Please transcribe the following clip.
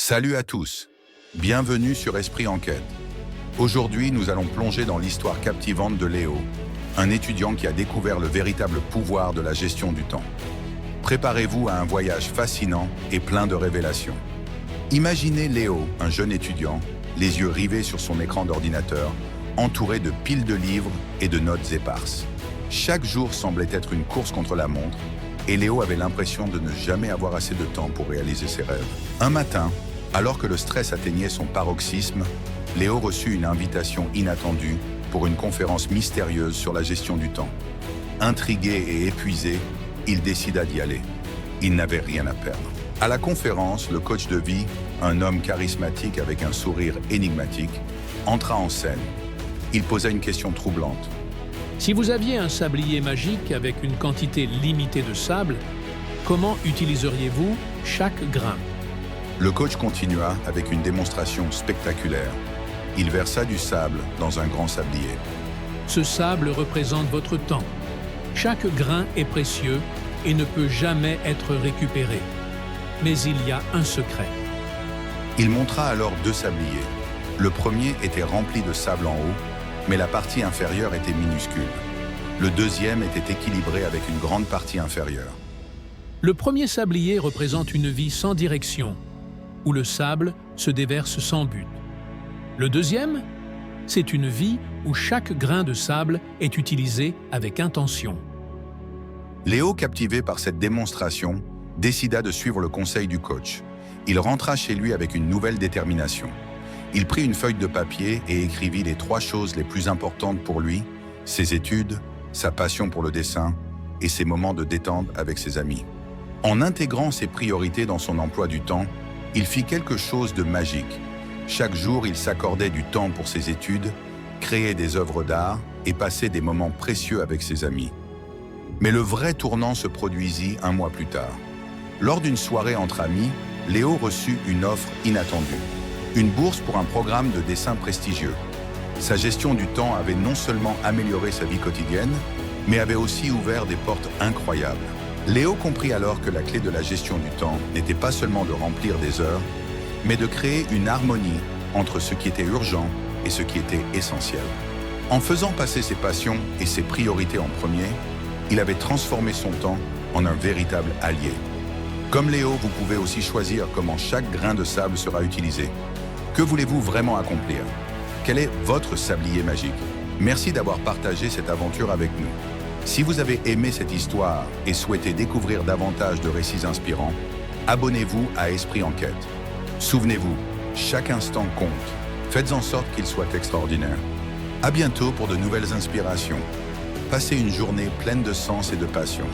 Salut à tous, bienvenue sur Esprit Enquête. Aujourd'hui, nous allons plonger dans l'histoire captivante de Léo, un étudiant qui a découvert le véritable pouvoir de la gestion du temps. Préparez-vous à un voyage fascinant et plein de révélations. Imaginez Léo, un jeune étudiant, les yeux rivés sur son écran d'ordinateur, entouré de piles de livres et de notes éparses. Chaque jour semblait être une course contre la montre, et Léo avait l'impression de ne jamais avoir assez de temps pour réaliser ses rêves. Un matin, alors que le stress atteignait son paroxysme, Léo reçut une invitation inattendue pour une conférence mystérieuse sur la gestion du temps. Intrigué et épuisé, il décida d'y aller. Il n'avait rien à perdre. À la conférence, le coach de vie, un homme charismatique avec un sourire énigmatique, entra en scène. Il posa une question troublante. Si vous aviez un sablier magique avec une quantité limitée de sable, comment utiliseriez-vous chaque grain? Le coach continua avec une démonstration spectaculaire. Il versa du sable dans un grand sablier. Ce sable représente votre temps. Chaque grain est précieux et ne peut jamais être récupéré. Mais il y a un secret. Il montra alors deux sabliers. Le premier était rempli de sable en haut, mais la partie inférieure était minuscule. Le deuxième était équilibré avec une grande partie inférieure. Le premier sablier représente une vie sans direction, où le sable se déverse sans but. Le deuxième, c'est une vie où chaque grain de sable est utilisé avec intention. Léo, captivé par cette démonstration, décida de suivre le conseil du coach. Il rentra chez lui avec une nouvelle détermination. Il prit une feuille de papier et écrivit les 3 choses les plus importantes pour lui, ses études, sa passion pour le dessin et ses moments de détente avec ses amis. En intégrant ces priorités dans son emploi du temps, il fit quelque chose de magique. Chaque jour, il s'accordait du temps pour ses études, créait des œuvres d'art et passait des moments précieux avec ses amis. Mais le vrai tournant se produisit un mois plus tard. Lors d'une soirée entre amis, Léo reçut une offre inattendue. Une bourse pour un programme de dessin prestigieux. Sa gestion du temps avait non seulement amélioré sa vie quotidienne, mais avait aussi ouvert des portes incroyables. Léo comprit alors que la clé de la gestion du temps n'était pas seulement de remplir des heures, mais de créer une harmonie entre ce qui était urgent et ce qui était essentiel. En faisant passer ses passions et ses priorités en premier, il avait transformé son temps en un véritable allié. Comme Léo, vous pouvez aussi choisir comment chaque grain de sable sera utilisé. Que voulez-vous vraiment accomplir? Quel est votre sablier magique? Merci d'avoir partagé cette aventure avec nous. Si vous avez aimé cette histoire et souhaitez découvrir davantage de récits inspirants, abonnez-vous à Esprit Enquête. Souvenez-vous, chaque instant compte. Faites en sorte qu'il soit extraordinaire. À bientôt pour de nouvelles inspirations. Passez une journée pleine de sens et de passion.